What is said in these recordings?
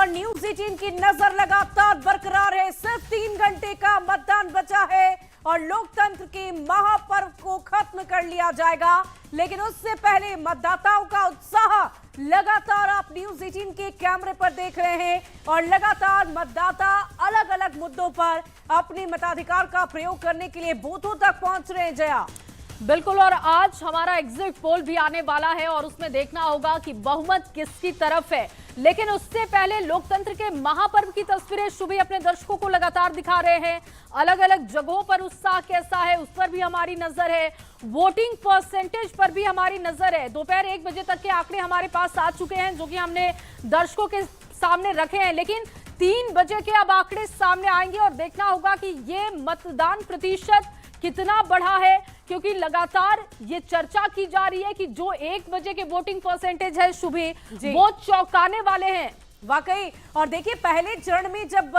और न्यूज 18 की नजर लगातार बरकरार है। सिर्फ 3 घंटे का मतदान बचा है और लोकतंत्र के महापर्व को खत्म कर लिया जाएगा। लेकिन उससे पहले मतदाताओं का उत्साह लगातार आप न्यूज 18 के कैमरे पर देख रहे हैं और लगातार मतदाता अलग अलग मुद्दों पर अपने मताधिकार का प्रयोग करने के लिए बूथों तक पहुंच रहे हैं। जया, बिल्कुल, और आज हमारा एग्जिट पोल भी आने वाला है और उसमें देखना होगा कि बहुमत किसकी तरफ है। लेकिन उससे पहले लोकतंत्र के महापर्व की तस्वीरें शुभी अपने दर्शकों को लगातार दिखा रहे हैं। अलग अलग जगहों पर उत्साह कैसा है उस पर भी हमारी नजर है, वोटिंग परसेंटेज पर भी हमारी नजर है। दोपहर 1 बजे तक के आंकड़े हमारे पास आ चुके हैं जो कि हमने दर्शकों के सामने रखे हैं। लेकिन 3 बजे के अब आंकड़े सामने आएंगे और देखना होगा कि ये मतदान प्रतिशत कितना बढ़ा है, क्योंकि लगातार ये चर्चा की जा रही है कि जो 1 बजे के वोटिंग परसेंटेज है शुभी, वो चौंकाने वाले हैं वाकई। और देखिए, पहले चरण में जब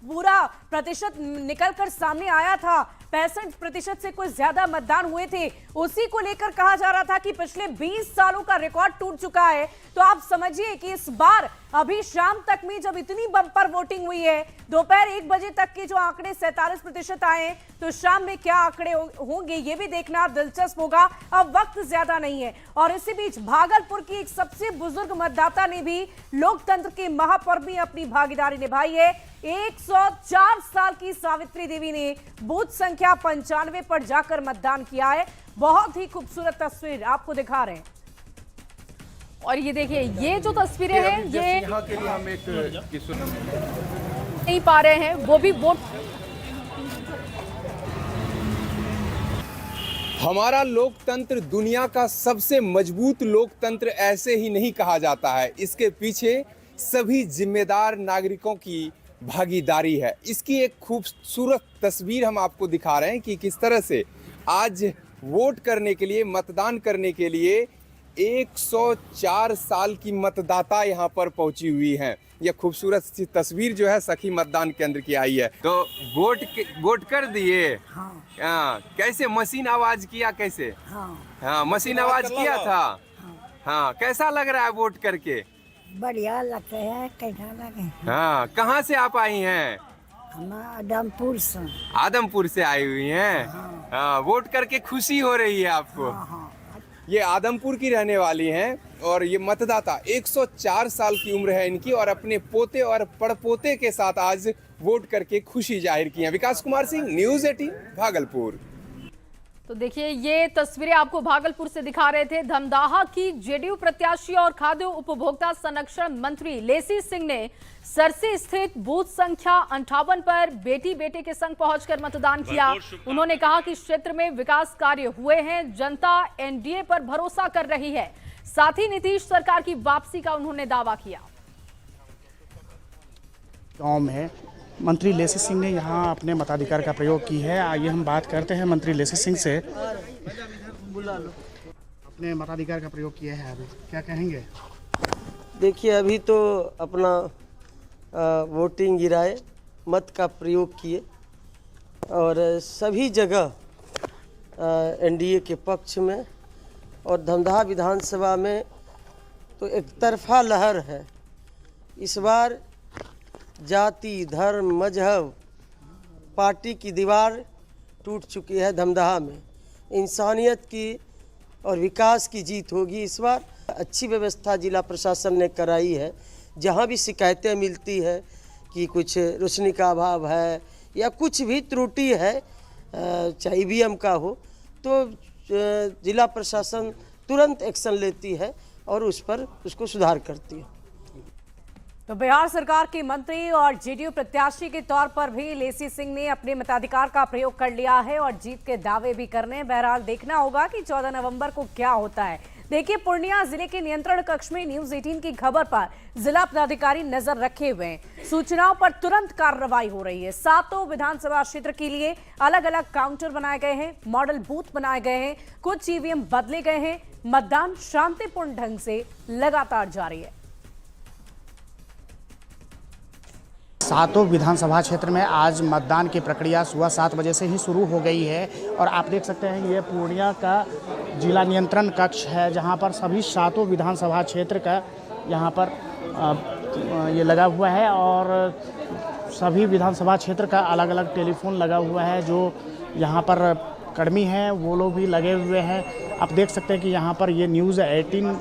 पूरा प्रतिशत निकलकर सामने आया था, 65% से कुछ ज्यादा मतदान हुए थे, उसी को लेकर कहा जा रहा था कि पिछले 20 सालों का रिकॉर्ड टूट चुका है। तो आप समझिए कि इस बार अभी शाम तक में जब इतनी बम्पर वोटिंग हुई है, दोपहर 1 बजे तक के जो आंकड़े 47% आए, तो शाम में क्या आंकड़े होंगे ये भी देखना दिलचस्प होगा। अब वक्त ज्यादा नहीं है। और इसी बीच भागलपुर की एक सबसे बुजुर्ग मतदाता ने भी लोकतंत्र के महापर्व में अपनी भागीदारी निभाई है। 104 साल की सावित्री देवी ने बूथ संख्या 95 पर जाकर मतदान किया है। बहुत ही खूबसूरत तस्वीर आपको दिखा रहे हैं। और ये देखिए, ये जो तस्वीरें हैं ये यहाँ के लिए हम एक नहीं पा रहे हैं, वो भी वोट। हमारा लोकतंत्र दुनिया का सबसे मजबूत लोकतंत्र ऐसे ही नहीं कहा जाता है। इसके पीछे सभी जिम्मेदार नागरिकों की भागीदारी है। इसकी एक खूबसूरत तस्वीर हम आपको दिखा रहे हैं कि किस तरह से आज वोट करने के लिए, मतदान करने के लिए 104 साल की मतदाता यहाँ पर पहुंची हुई हैं। यह खूबसूरत सी तस्वीर जो है सखी मतदान केंद्र की आई है। तो वोट कर दिए? हाँ। कैसे मशीन आवाज किया? कैसे? हाँ, मशीन आवाज किया था। हाँ, कैसा लग रहा है वोट करके? बढ़िया लगता है। कैसा लगे? हाँ, कहाँ से आप आई हैं? हम आदमपुर से। आदमपुर से आई हुई हैं। हाँ, वोट करके खुशी हो रही है आपको? ये आदमपुर की रहने वाली हैं और ये मतदाता 104 साल की उम्र है इनकी और अपने पोते और पड़पोते के साथ आज वोट करके खुशी जाहिर की है। विकास कुमार सिंह, न्यूज 18 भागलपुर। तो देखिए, ये तस्वीरें आपको भागलपुर से दिखा रहे थे। धमदाहा की जेडीयू प्रत्याशी और खाद्य उपभोक्ता संरक्षण मंत्री लेसी सिंह ने सरसी स्थित बूथ संख्या 58 पर बेटी बेटे के संग पहुंचकर मतदान किया। उन्होंने कहा कि क्षेत्र में विकास कार्य हुए हैं, जनता एनडीए पर भरोसा कर रही है। साथ ही नीतीश सरकार की वापसी का उन्होंने दावा किया। गांव में मंत्री लेसी सिंह ने यहाँ अपने मताधिकार का प्रयोग की है। आइए हम बात करते हैं मंत्री लेसी सिंह से। अपने मताधिकार का प्रयोग किया है, अभी क्या कहेंगे? देखिए, अभी तो अपना वोटिंग गिराए, मत का प्रयोग किए और सभी जगह एनडीए के पक्ष में। और धमदाहा विधानसभा में तो एक तरफा लहर है। इस बार जाति, धर्म, मजहब, पार्टी की दीवार टूट चुकी है। धमदाहा में इंसानियत की और विकास की जीत होगी इस बार। अच्छी व्यवस्था जिला प्रशासन ने कराई है। जहां भी शिकायतें मिलती है कि कुछ रोशनी का अभाव है या कुछ भी त्रुटि है, चाहे ईवीएम का हो, तो जिला प्रशासन तुरंत एक्शन लेती है और उस पर उसको सुधार करती है। तो बिहार सरकार के मंत्री और जेडीयू प्रत्याशी के तौर पर भी लेसी सिंह ने अपने मताधिकार का प्रयोग कर लिया है और जीत के दावे भी करने हैं। बहरहाल देखना होगा कि 14 नवंबर को क्या होता है। देखिए, पूर्णिया जिले के नियंत्रण कक्ष में न्यूज 18 की खबर पर जिला पदाधिकारी नजर रखे हुए हैं। सूचनाओं पर तुरंत कार्रवाई हो रही है। 7 विधानसभा क्षेत्र के लिए अलग अलग काउंटर बनाए गए हैं, मॉडल बूथ बनाए गए हैं, कुछ ईवीएम बदले गए हैं। मतदान शांतिपूर्ण ढंग से लगातार जारी है। 7 विधानसभा क्षेत्र में आज मतदान की प्रक्रिया सुबह 7 बजे से ही शुरू हो गई है और आप देख सकते हैं ये पूर्णिया का जिला नियंत्रण कक्ष है, जहां पर सभी 7 विधानसभा क्षेत्र का यहाँ पर ये लगा हुआ है और सभी विधानसभा क्षेत्र का अलग अलग टेलीफोन लगा हुआ है। जो यहाँ पर कर्मी हैं वो लोग भी लगे हुए हैं। आप देख सकते हैं कि यहाँ पर ये न्यूज़ 18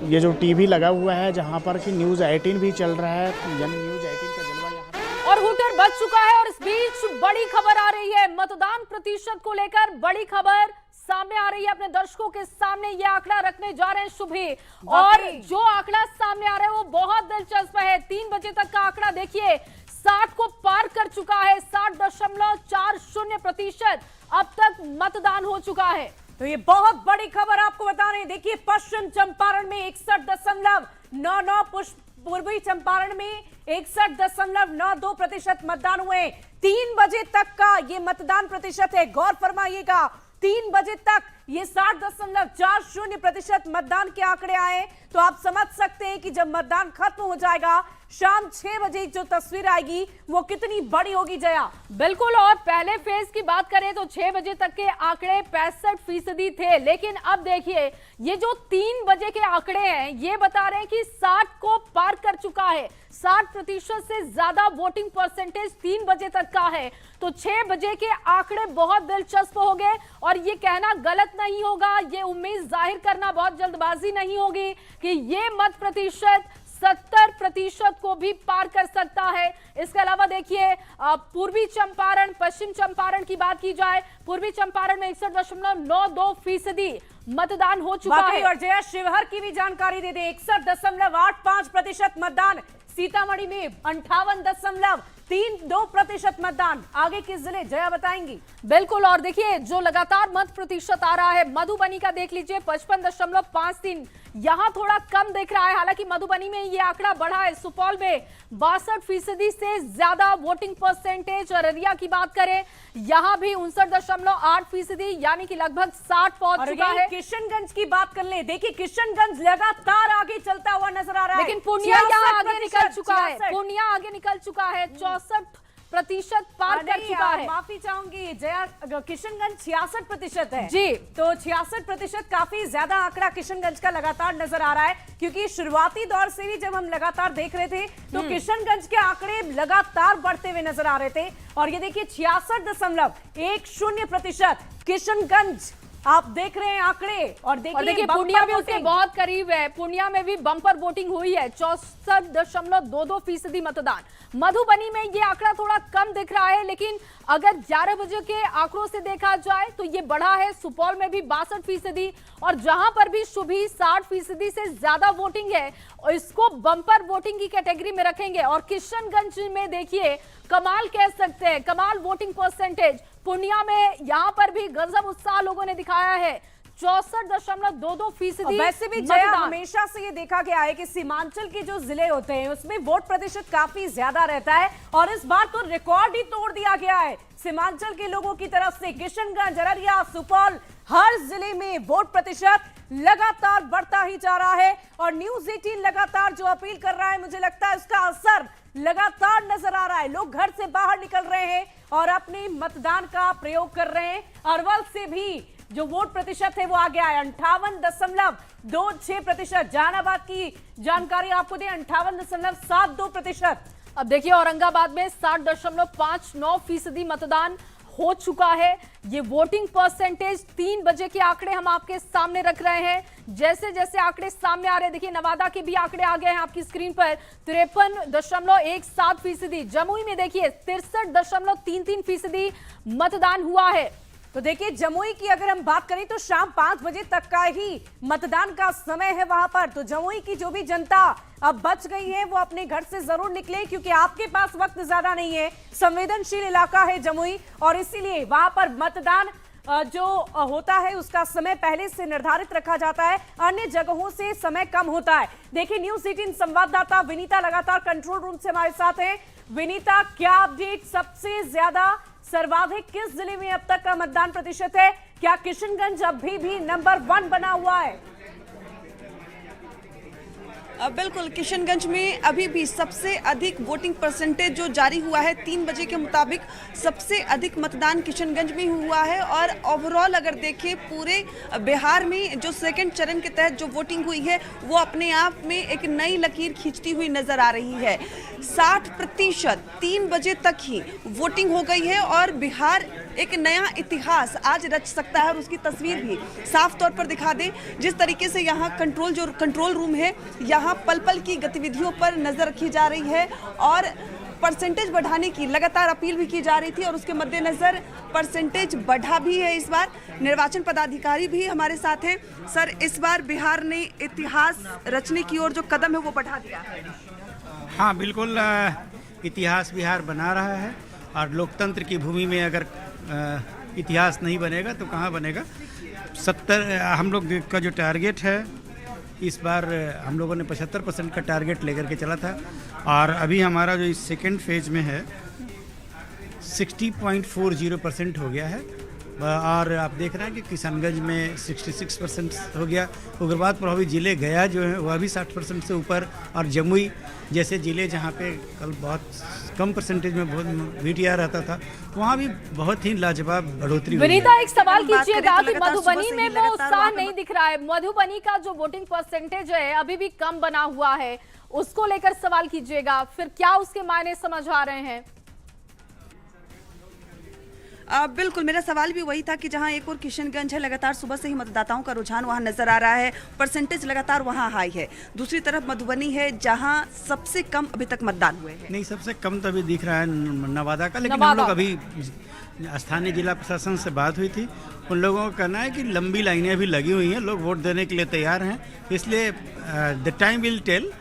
ये जो टीवी लगा हुआ है जहाँ पर कि न्यूज़ 18 भी चल रहा है, यानी न्यूज़ 18 का जलवा यहाँ और हुटर बच चुका है। और इस बीच बड़ी खबर आ रही है, मतदान प्रतिशत को लेकर बड़ी खबर सामने आ रही है। अपने दर्शकों के सामने ये आंकड़ा रखने जा रहे हैं शुभी, और जो आंकड़ा सामने आ रहा है वो बहुत दिलचस्प है। 3 बजे तक का आंकड़ा देखिए 60 को पार कर चुका है। 60.40% अब तक मतदान हो चुका है। तो ये बहुत बड़ी खबर आपको बता रहे हैं। देखिए पश्चिम चंपारण में 61.99, पूर्वी चंपारण में 61.92% मतदान हुए। 3 बजे तक का ये मतदान प्रतिशत है। गौर फरमाइएगा 3 बजे तक ये 60.40% मतदान के आंकड़े आए। तो आप समझ सकते हैं कि जब मतदान खत्म हो जाएगा शाम 6 बजे जो तस्वीर आएगी वो कितनी बड़ी होगी। जया बिल्कुल, और पहले फेज की बात करें तो 6 बजे तक के आंकड़े 65% थे, लेकिन अब देखिए ये जो 3 बजे के आंकड़े हैं ये बता रहे हैं कि 60 को पार कर चुका है। 60% से ज्यादा वोटिंग परसेंटेज 3 बजे तक का है। तो 6 बजे के आंकड़े बहुत दिलचस्प हो गए, और ये कहना गलत नहीं होगा, ये उम्मीद जाहिर करना बहुत जल्दबाजी नहीं होगी कि ये मत प्रतिशत 70% को भी पार कर सकता है। इसके अलावा देखिए पूर्वी चंपारण, पश्चिम चंपारण की बात की जाए, पूर्वी चंपारण में 61.92% मतदान हो चुका है। और जया शिवहर की भी जानकारी दे दें, 61.85% मतदान। सीतामढ़ी में 58.32% मतदान। आगे किस जिले जया बताएंगी? बिल्कुल, और देखिए जो लगातार मत प्रतिशत आ रहा है, मधुबनी का देख लीजिए 55.53, यहां थोड़ा कम दिख रहा है। हालांकि मधुबनी में ये आंकड़ा बढ़ा है। सुपौल में 62% से ज्यादा वोटिंग परसेंटेज। अररिया की बात करें यहां भी 59.8%, यानी कि लगभग 60 पहुंच चुका है। किशनगंज की बात कर ले, देखिए किशनगंज लगातार आगे चलता हुआ नजर आ रहा है, लेकिन पूर्णिया यहां आगे निकल चुका है। पूर्णिया आगे निकल चुका है, 64% पार कर चुका है। माफी चाहूंगी जया, किशनगंज 66% है जी। तो 66% काफी ज्यादा आंकड़ा किशनगंज का लगातार नजर आ रहा है, क्योंकि शुरुआती दौर से भी जब हम लगातार देख रहे थे तो किशनगंज के आंकड़े लगातार बढ़ते हुए नजर आ रहे थे। और ये देखिए 66.10% किशनगंज आप देख रहे हैं आंकड़े। और देखिए पूर्णिया भी उसके बहुत करीब है। पूर्णिया में भी बम्पर वोटिंग हुई है, 64.22% मतदान। मधुबनी में ये आंकड़ा थोड़ा कम दिख रहा है, लेकिन अगर 11 बजे के आंकड़ों से देखा जाए तो ये बढ़ा है। सुपौल में भी 62%, और जहां पर भी शुभी 60% से ज्यादा वोटिंग है और इसको बम्पर वोटिंग की कैटेगरी में रखेंगे। और किशनगंज में देखिए कमाल कह सकते हैं, कमाल वोटिंग परसेंटेज। पूर्णिया में यहां पर भी गजब उत्साह लोगों ने दिखाया है, 64.22%। वैसे भी जया हमेशा से ये देखा गया है कि सीमांचल के जो जिले होते हैं उसमें वोट प्रतिशत काफी ज्यादा रहता है, और इस बार तो रिकॉर्ड ही तोड़ दिया गया है सीमांचल के लोगों की तरफ से। किशनगंज, अररिया, सुपौल, हर जिले में वोट प्रतिशत लगातार बढ़ता ही जा रहा है। और न्यूज़ 18 लगातार जो अपील कर रहा है, मुझे लगता है उसका असर लगातार नजर आ रहा है। लोग घर से बाहर निकल रहे हैं और अपने मतदान का प्रयोग कर रहे हैं। अरवल से भी जो वोट प्रतिशत है वो आ गया है 58.26%। जहानाबाद की जानकारी आपको दें 58.72%। अब देखिए औरंगाबाद में 60.59% मतदान हो चुका है। ये वोटिंग परसेंटेज 3 बजे के आंकड़े हम आपके सामने रख रहे हैं। जैसे जैसे आंकड़े सामने आ रहे हैं, देखिए नवादा के भी आंकड़े आ गए हैं आपकी स्क्रीन पर, 53.17%। जमुई में देखिए 63.33% मतदान हुआ है। तो देखिए जमुई की अगर हम बात करें तो शाम 5 बजे तक का ही मतदान का समय है वहां पर। तो जमुई की जो भी जनता अब बच गई है वो अपने घर से जरूर निकले, क्योंकि आपके पास वक्त ज्यादा नहीं है। संवेदनशील इलाका है जमुई, और इसीलिए वहां पर मतदान जो होता है उसका समय पहले से निर्धारित रखा जाता है, अन्य जगहों से समय कम होता है। देखिए न्यूज़ 18 संवाददाता विनीता लगातार कंट्रोल रूम से हमारे साथ हैं। विनीता, क्या अपडेट, सबसे ज्यादा सर्वाधिक किस जिले में अब तक का मतदान प्रतिशत है? क्या किशनगंज अभी भी नंबर 1 बना हुआ है? बिल्कुल, किशनगंज में अभी भी सबसे अधिक वोटिंग परसेंटेज जो जारी हुआ है 3 बजे के मुताबिक सबसे अधिक मतदान किशनगंज में हुआ है। और ओवरऑल अगर देखें पूरे बिहार में जो सेकंड चरण के तहत जो वोटिंग हुई है वो अपने आप में एक नई लकीर खींचती हुई नजर आ रही है। 60% 3 बजे तक ही वोटिंग हो गई है और बिहार एक नया इतिहास आज रच सकता है। और उसकी तस्वीर भी साफ तौर पर दिखा दें, जिस तरीके से यहाँ कंट्रोल रूम है, यहाँ पल पल की गतिविधियों पर नजर रखी जा रही है और परसेंटेज बढ़ाने की लगातार अपील भी की जा रही थी और उसके मद्देनजर परसेंटेज बढ़ा भी है। इस बार निर्वाचन पदाधिकारी भी हमारे साथ हैं। सर, इस बार बिहार ने इतिहास रचने की ओर जो कदम है वो बढ़ा दिया है। हाँ, बिल्कुल इतिहास बिहार बना रहा है और लोकतंत्र की भूमि में अगर इतिहास नहीं बनेगा तो कहाँ बनेगा। 70 हम लोग का जो टारगेट है इस बार हम लोगों ने 75% का टारगेट लेकर के चला था और अभी हमारा जो इस सेकेंड फेज में है 60.40% हो गया है। और आप देख रहे हैं कि किशनगंज में 66% हो गया। उग्रवाद प्रभावित जिले गया जो है वह भी 60% से ऊपर और जमुई जैसे ज़िले जहाँ पे कल बहुत कम परसेंटेज में VTR रहता था वहाँ भी बहुत ही लाजवाब बढ़ोतरी हुई है। विनीता, एक सवाल कीजिएगा कि मधुबनी में वो उत्साह नहीं दिख रहा है। मधुबनी का जो वोटिंग परसेंटेज है अभी भी कम बना हुआ है, उसको लेकर सवाल कीजिएगा, फिर क्या उसके मायने समझ आ रहे हैं? बिल्कुल, मेरा सवाल भी वही था कि जहां एक और किशनगंज है, लगातार सुबह से ही मतदाताओं का रुझान वहां नजर आ रहा है, परसेंटेज लगातार वहां हाई है। दूसरी तरफ मधुबनी है जहां सबसे कम अभी तक मतदान हुए हैं। नहीं, सबसे कम तो अभी दिख रहा है नवादा का, लेकिन हम लोग अभी स्थानीय जिला प्रशासन से बात हुई थी, उन लोगों का कहना है कि लंबी लाइनें अभी लगी हुई हैं, लोग वोट देने के लिए तैयार हैं, इसलिए द टाइम विल टेल।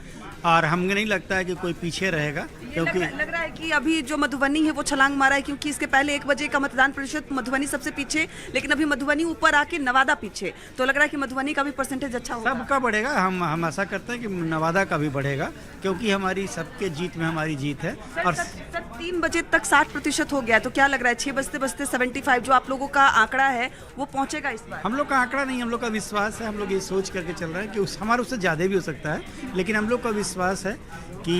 और हमें नहीं लगता है कि कोई पीछे रहेगा, क्योंकि लग रहा है कि अभी जो मधुबनी है वो छलांग मारा है, क्योंकि इसके पहले 1 बजे का मतदान प्रतिशत मधुबनी सबसे पीछे, लेकिन अभी मधुबनी ऊपर आके नवादा पीछे, तो लग रहा है कि मधुबनी का भी परसेंटेज अच्छा होगा। सबका बढ़ेगा, हम आशा करते हैं कि नवादा का भी बढ़ेगा, क्योंकि हमारी सबके जीत में हमारी जीत है। और सर 3 बजे तक 60% हो गया, तो क्या लग रहा है 6 बजते 75 जो आप लोगों का आंकड़ा है वो पहुंचेगा इस बार? हम लोग का आंकड़ा नहीं, हम लोग का विश्वास है। हम लोग ये सोच करके चल रहे हैं कि हमारा उससे ज़्यादा भी हो सकता है, लेकिन हम लोग का विश्वास है कि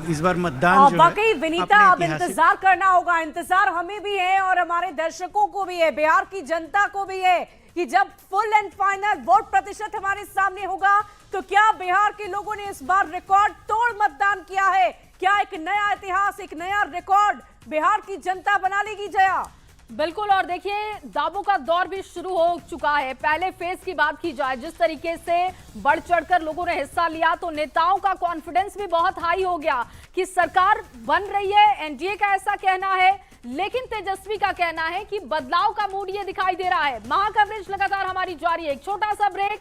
इस बार मतदान जो बाकी विनीता, अब इंतजार करना होगा, इंतजार हमें भी है और हमारे दर्शकों को भी है, बिहार की जनता को भी है कि जब फुल एंड फाइनल वोट प्रतिशत हमारे सामने होगा तो क्या बिहार के लोगों ने इस बार रिकॉर्ड तोड़ मतदान किया है, क्या एक नया इतिहास, एक नया रिकॉर्ड बिहार की जनता बना लेगी? जया, बिल्कुल, और देखिए दावों का दौर भी शुरू हो चुका है। पहले फेज की बात की जाए, जिस तरीके से बढ़ चढ़कर लोगों ने हिस्सा लिया तो नेताओं का कॉन्फिडेंस भी बहुत हाई हो गया कि सरकार बन रही है। एनडीए का ऐसा कहना है, लेकिन तेजस्वी का कहना है कि बदलाव का मूड ये दिखाई दे रहा है। महा कवरेज लगातार हमारी जारी है। एक छोटा सा ब्रेक,